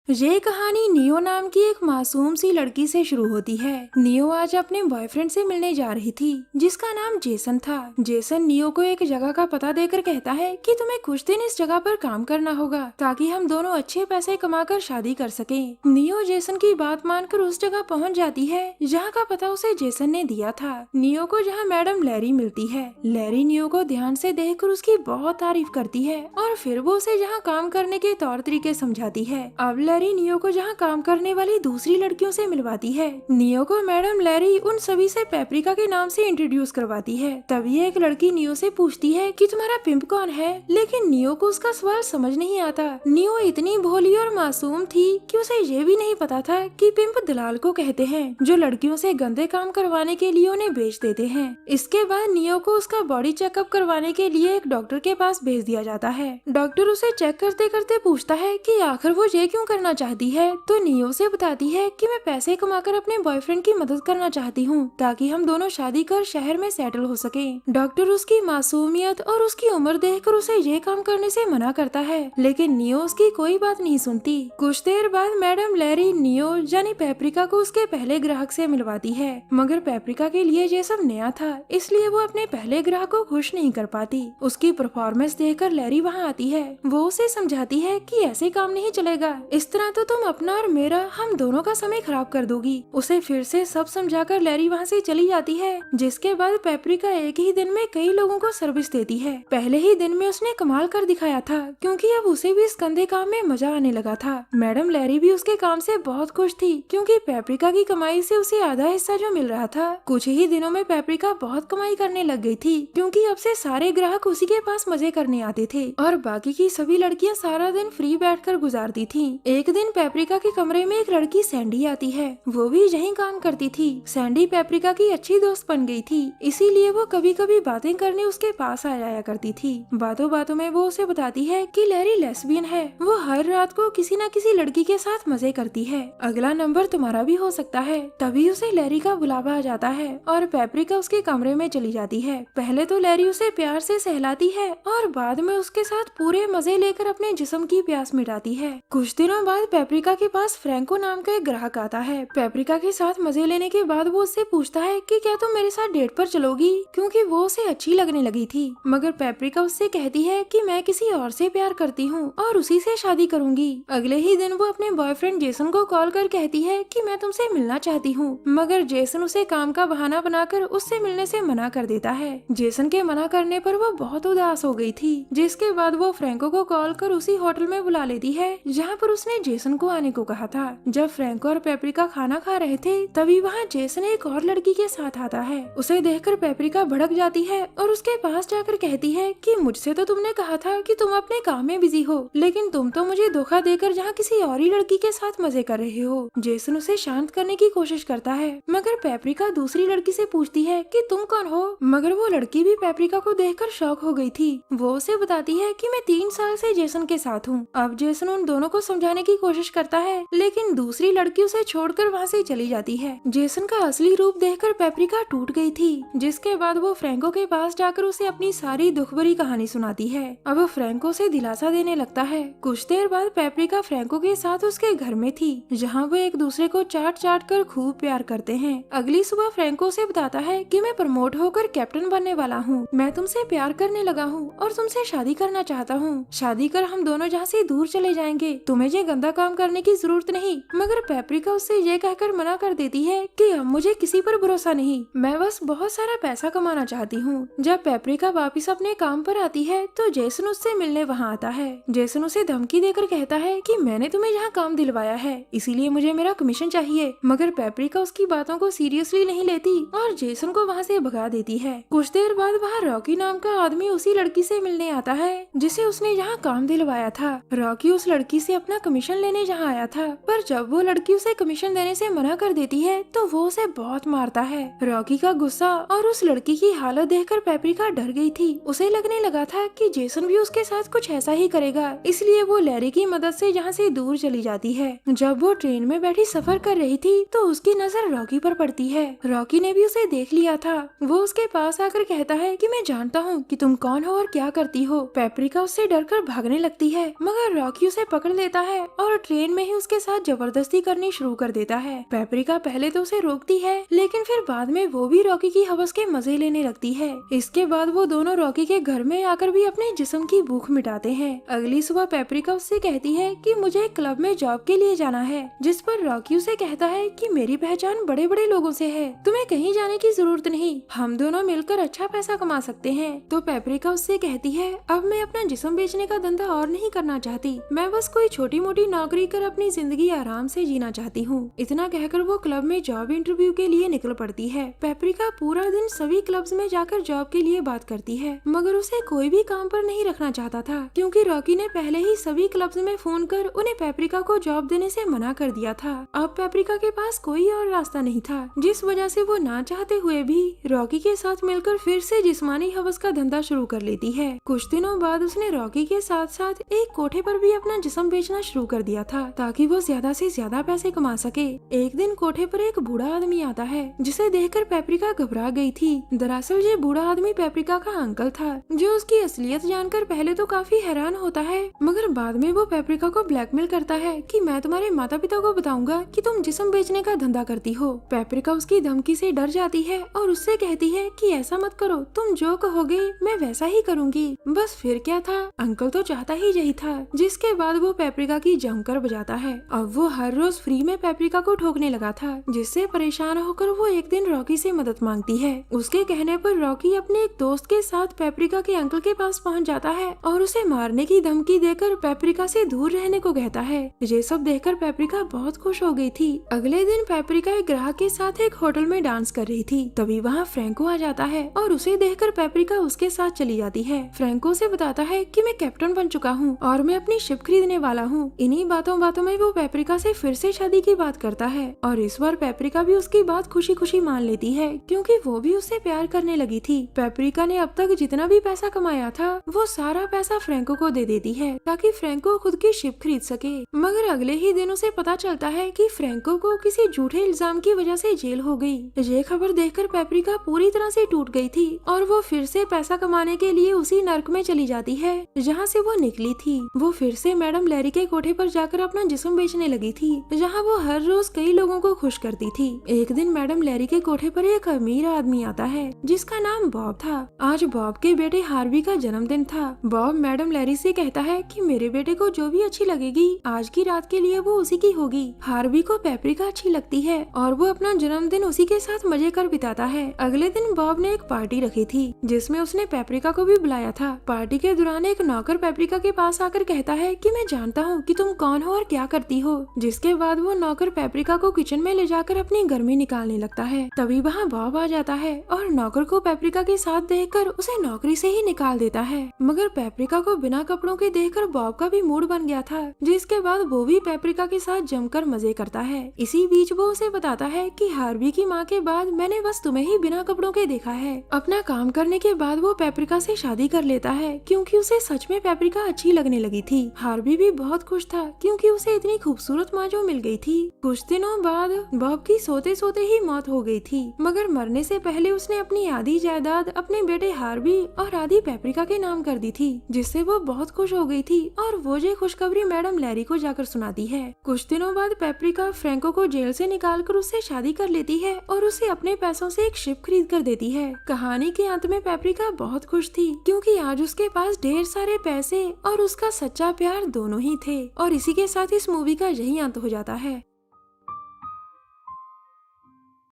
ये कहानी नियो नाम की एक मासूम सी लड़की से शुरू होती है। नियो आज अपने बॉयफ्रेंड से मिलने जा रही थी जिसका नाम जेसन था। जेसन नियो को एक जगह का पता देकर कहता है कि तुम्हें कुछ दिन इस जगह पर काम करना होगा ताकि हम दोनों अच्छे पैसे कमाकर शादी कर सकें। नियो जेसन की बात मानकर उस जगह पहुंच जाती है जहां का पता उसे जेसन ने दिया था। नियो को जहां मैडम लैरी मिलती है। लैरी नियो को ध्यान से देखकर उसकी बहुत तारीफ करती है और फिर वो उसे जहाँ काम करने के तौर तरीके समझाती है। अब लैरी नियो को जहाँ काम करने वाली दूसरी लड़कियों से मिलवाती है। नियो को मैडम लैरी उन सभी से पेपरिका के नाम से इंट्रोड्यूस करवाती है। तभी एक लड़की नियो से पूछती है कि तुम्हारा पिंप कौन है, लेकिन नियो को उसका सवाल समझ नहीं आता। नियो इतनी भोली और मासूम थी कि उसे ये भी नहीं पता था कि पिंप दलाल को कहते हैं जो लड़कियों से गंदे काम करवाने के लिए उन्हें बेच देते हैं। इसके बाद नियो को उसका बॉडी चेकअप करवाने के लिए एक डॉक्टर के पास भेज दिया जाता है। डॉक्टर उसे चेक करते करते पूछता है कि आखिर वो ये क्यों करना चाहती है, तो नियो से बताती है कि मैं पैसे कमाकर अपने बॉयफ्रेंड की मदद करना चाहती हूँ ताकि हम दोनों शादी कर शहर में सेटल हो सके। डॉक्टर उसकी मासूमियत और उसकी उम्र देखकर उसे ये काम करने से मना करता है, लेकिन नियो उसकी कोई बात नहीं सुनती। कुछ देर बाद मैडम लैरी नियो यानी पेपरिका को उसके पहले ग्राहक से मिलवाती है, मगर पेपरिका के लिए ये सब नया था इसलिए वो अपने पहले ग्राहक को खुश नहीं कर पाती। उसकी परफॉर्मेंस देखकर लैरी वहाँ आती है। वो उसे समझाती है कि ऐसे काम नहीं चलेगा, इस तरह तो तुम अपना और मेरा हम दोनों का समय खराब कर दोगी। उसे फिर से सब समझाकर लैरी वहाँ से चली जाती है। जिसके बाद पेपरिका एक ही दिन में कई लोगों को सर्विस देती है। पहले ही दिन में उसने कमाल कर दिखाया था क्योंकि अब उसे भी इस गंदे काम में मजा आने लगा था। मैडम लैरी भी उसके काम से बहुत खुश थी क्योंकि पेपरिका की कमाई से उसे आधा हिस्सा जो मिल रहा था। कुछ ही दिनों में पेपरिका बहुत कमाई करने लग गई थी क्योंकि अब से सारे ग्राहक उसी के पास मजे करने आते थे और बाकी की सभी लड़कियां सारा दिन फ्री बैठकर गुजारती थी। एक दिन पेपरिका के कमरे में एक लड़की सैंडी आती है। वो भी यहीं काम करती थी। सैंडी पेपरिका की अच्छी दोस्त बन गई थी, इसीलिए वो कभी कभी बातें करने उसके पास आ जाया करती थी। बातों बातों में वो उसे बताती है कि लैरी लेस्बियन है। वो हर रात को किसी न किसी लड़की के साथ मजे करती है, अगला नंबर तुम्हारा भी हो सकता है। तभी उसे लैरी का बुलावा आ जाता है और पेपरिका उसके कमरे में चली जाती है। पहले तो लैरी उसे प्यार से सहलाती है और बाद में उसके साथ पूरे मजे लेकर अपने जिस्म की प्यास मिटाती है। कुछ दिनों बाद पेपरिका के पास फ्रैंको नाम का एक ग्राहक आता है। पेपरिका के साथ मजे लेने के बाद वो उससे पूछता है कि क्या तुम मेरे साथ डेट पर चलोगी, क्योंकि वो उसे अच्छी लगने लगी थी। मगर पेपरिका उससे कहती है कि मैं किसी और से प्यार करती हूँ और उसी से शादी करूंगी। अगले ही दिन वो अपने बॉयफ्रेंड जेसन को कॉल कर कहती है कि मैं तुमसे मिलना चाहती हूँ, मगर जेसन उसे काम का बहाना बनाकर उससे मिलने से मना कर देता है। जेसन के मना करने पर वो बहुत उदास हो गई थी, जिसके बाद वो फ्रैंको को कॉल कर उसी होटल में बुला लेती है जहाँ पर उसने जेसन को आने को कहा था। जब फ्रैंको और पेपरिका खाना खा रहे थे तभी वहाँ जेसन एक और लड़की के साथ आता है। उसे देखकर पेपरिका भड़क जाती है और उसके पास जाकर कहती है कि मुझसे तो तुमने कहा था कि तुम अपने काम में बिजी हो, लेकिन तुम तो मुझे धोखा देकर जहाँ किसी और ही लड़की के साथ मजे कर रहे हो। जेसन उसे शांत करने की कोशिश करता है, मगर पेपरिका दूसरी लड़की से पूछती है कि तुम कौन हो, मगर वो लड़की भी पेपरिका को देखकर शॉक हो गई थी। वो उसे बताती है कि मैं 3 साल से जेसन के साथ हूँ। अब जेसन उन दोनों को समझाने की कोशिश करता है, लेकिन दूसरी लड़की उसे छोड़कर वहाँ से चली जाती है। जेसन का असली रूप देखकर पेपरिका टूट गई थी, जिसके बाद वो फ्रैंको के पास जाकर उसे अपनी सारी दुख भरी कहानी सुनाती है। अब वो फ्रैंको से दिलासा देने लगता है। कुछ देर बाद पेपरिका फ्रैंको के साथ उसके घर में थी, जहाँ वो एक दूसरे को चाट चाट कर खूब प्यार करते हैं। अगली सुबह फ्रैंको से बताता है कि मैं प्रमोट होकर कैप्टन बनने वाला हूँ, मैं तुमसे प्यार करने लगा हूँ और तुमसे शादी करना चाहता हूँ। शादी कर हम दोनों जहाँ से दूर चले जाएंगे, तुम्हें ये गंदा काम करने की जरूरत नहीं। मगर पेपरिका उससे ये कहकर मना कर देती है कि अब मुझे किसी पर भरोसा नहीं, मैं बस बहुत सारा पैसा कमाना चाहती हूँ। जब पेपरिका वापिस अपने काम पर आती है तो जेसन उससे मिलने वहाँ आता है। जेसन उसे धमकी देकर कहता है कि मैंने तुम्हें यहाँ काम दिलवाया है, इसीलिए मुझे मेरा कमीशन चाहिए। मगर पेपरिका उसकी बातों को सीरियसली नहीं लेती और जेसन को वहाँ से भगा देती है। कुछ देर बाद वहाँ रॉकी नाम का आदमी उसी लड़की से मिलने आता है जिसे उसने यहाँ काम दिलवाया था। रॉकी उस लड़की से अपना कमीशन लेने जहाँ आया था, पर जब वो लड़की उसे कमीशन देने से मना कर देती है तो वो उसे बहुत मारता है। रॉकी का गुस्सा और उस लड़की की हालत देखकर पेपरिका डर गई थी। उसे लगने लगा था कि जेसन भी उसके साथ कुछ ऐसा ही करेगा, इसलिए वो लैरी की मदद से यहाँ से दूर चली जाती है। जब वो ट्रेन में बैठी सफर कर रही थी तो उसकी नजर रॉकी पर पड़ती है। रॉकी ने भी उसे देख लिया था। वो उसके पास आकर कहता है कि मैं जानता हूँ कि तुम कौन हो और क्या करती हो। पेपरिका उससे डरकर भागने लगती है, मगर रॉकी उसे पकड़ लेता है और ट्रेन में ही उसके साथ जबरदस्ती करनी शुरू कर देता है। पेपरिका पहले तो उसे रोकती है, लेकिन फिर बाद में वो भी रॉकी की हवस के मजे लेने लगती है। इसके बाद वो दोनों रॉकी के घर में आकर भी अपने जिस्म की भूख मिटाते हैं। अगली सुबह पेपरिका उससे कहती है कि मुझे एक क्लब में जॉब के लिए जाना है, जिस पर रॉकी उसे कहता है कि मेरी पहचान बड़े बड़े लोगों से है, तुम्हें कहीं जाने की जरूरत नहीं, हम दोनों मिलकर अच्छा पैसा कमा सकते हैं। तो पेपरिका उससे कहती है अब मैं अपना जिस्म बेचने का धंधा और नहीं करना चाहती, मैं बस कोई छोटी मोटी नौकरी कर अपनी जिंदगी आराम से जीना चाहती हूँ। इतना कहकर वो क्लब में जॉब इंटरव्यू के लिए निकल पड़ती है। पेपरिका पूरा दिन सभी क्लब्स में जाकर जॉब के लिए बात करती है, मगर उसे कोई भी काम पर नहीं रखना चाहता था, क्योंकि रॉकी ने पहले ही सभी क्लब्स में फोन कर उन्हें पेपरिका को जॉब देने से मना कर दिया था। अब पेपरिका के पास कोई और रास्ता नहीं था, जिस वजह से वो ना चाहते हुए भी रॉकी के साथ मिलकर फिर से जिस्मानी हवस का धंधा शुरू कर लेती है। कुछ दिनों बाद उसने रॉकी के साथ साथ एक कोठे पर भी अपना जिस्म बेचना शुरू कर दिया था, ताकि वो ज्यादा से ज्यादा पैसे कमा सके। एक दिन कोठे पर एक बूढ़ा आदमी आता है, जिसे देखकर पेपरिका घबरा गई थी। दरअसल ये बूढ़ा आदमी पेपरिका का अंकल था, जो उसकी असलियत जानकर पहले तो काफी हैरान होता है, मगर बाद में वो पेपरिका को ब्लैकमेल करता है कि मैं तुम्हारे माता पिता को बताऊंगा कि तुम जिस्म बेचने का धंधा करती हो। पेपरिका उसकी धमकी से डर जाती है और उससे कहती है कि ऐसा मत करो, तुम जो कहोगे मैं वैसा ही करूंगी। बस फिर क्या था, अंकल तो चाहता ही यही था। जिसके बाद वो पेपरिका की जमकर बजाता है। अब वो हर रोज फ्री में पेपरिका को ठोकने लगा था, जिससे परेशान होकर वो एक दिन रॉकी से मदद मांगती है। उसके कहने पर रॉकी अपने एक दोस्त के साथ पेपरिका के अंकल के पास पहुंच जाता है और उसे मारने की धमकी देकर पेपरिका से दूर रहने को कहता है। ये सब देखकर पेपरिका बहुत खुश हो गई थी। अगले दिन पेपरिका एक ग्राहक के साथ एक होटल में डांस कर रही थी, तभी वहाँ फ्रैंको आ जाता है और उसे देखकर पेपरिका उसके साथ चली जाती है। फ्रैंको से बताता है कि मैं कैप्टन बन चुका हूँ और मैं अपनी शिप खरीदने वाला हूँ। इन्हीं बातों में वो पेपरिका से फिर से शादी की बात करता है और इस बार पेपरिका भी उसकी बात खुशी खुशी मान लेती है, क्योंकि वो भी उससे प्यार करने लगी थी। पेपरिका ने अब तक जितना भी पैसा कमाया था वो सारा पैसा फ्रैंको को दे देती है, ताकि फ्रैंको खुद की शिप खरीद सके। मगर अगले ही दिन उसे पता चलता है कि फ्रैंको को किसी झूठे इल्जाम की वजह से जेल हो गई। ये खबर देखकर पेपरिका पूरी तरह से टूट गई थी और वो फिर से पैसा कमाने के लिए उसी नर्क में चली जाती है जहाँ से वो निकली थी। वो फिर से मैडम लैरी के कोठे पर जाकर अपना जिस्म बेचने लगी थी, जहाँ वो हर रोज कई लोगों को खुश करती थी। एक दिन मैडम लैरी के कोठे पर एक अमीर आदमी आता है, जिसका नाम बॉब था। आज बॉब के बेटे हार्वी का जन्मदिन था। बॉब मैडम लैरी से कहता है कि मेरे बेटे को जो भी अच्छी लगेगी आज की रात के लिए वो उसी की होगी। हार्वी को पेपरिका अच्छी लगती है और वो अपना जन्मदिन उसी के साथ मजे कर बिताता है। अगले दिन बॉब ने एक पार्टी रखी थी, जिसमें उसने पेपरिका को भी बुलाया था। पार्टी के दौरान एक नौकर पेपरिका के पास आकर कहता है कि मैं जानता हूँ कि तुम कौन हो और क्या करती हो। जिसके बाद वो नौकर पेपरिका को किचन में ले जाकर अपनी गर्मी निकालने लगता है। तभी वहाँ बॉब आ जाता है और नौकर को पेपरिका के साथ देखकर उसे नौकरी से ही निकाल देता है। मगर पेपरिका को बिना कपड़ों के देखकर बॉब का भी मूड बन गया था, जिसके बाद वो भी पेपरिका के साथ जमकर मजे करता है। इसी बीच वो उसे बताता है कि हार्वी की माँ के बाद मैंने बस तुम्हें ही बिना कपड़ों के देखा है। अपना काम करने के बाद वो पेपरिका से शादी कर लेता है, क्योंकि उसे सच में पेपरिका अच्छी लगने लगी थी। हार्वी भी बहुत खुश था, क्योंकि उसे इतनी खूबसूरत माँ जो मिल गई थी। कुछ दिनों बाद बॉब की सोते सोते ही मौत हो गई थी, मगर मरने से पहले उसने अपनी आधी जायदाद अपने बेटे हार्वी और आधी पेपरिका के नाम कर दी थी, जिससे वो बहुत खुश हो गई थी और वो ये खुशखबरी मैडम लैरी को जाकर सुनाती है। कुछ दिनों बाद पेपरिका फ्रैंको को जेल से निकालकर उससे शादी कर लेती है और उसे अपने पैसों से एक शिप खरीद कर देती है। कहानी के अंत में पेपरिका बहुत खुश थी, क्योंकि आज उसके पास ढेर सारे पैसे और उसका सच्चा प्यार दोनों ही थे। और इसी के साथ इस मूवी का यही अंत हो जाता है।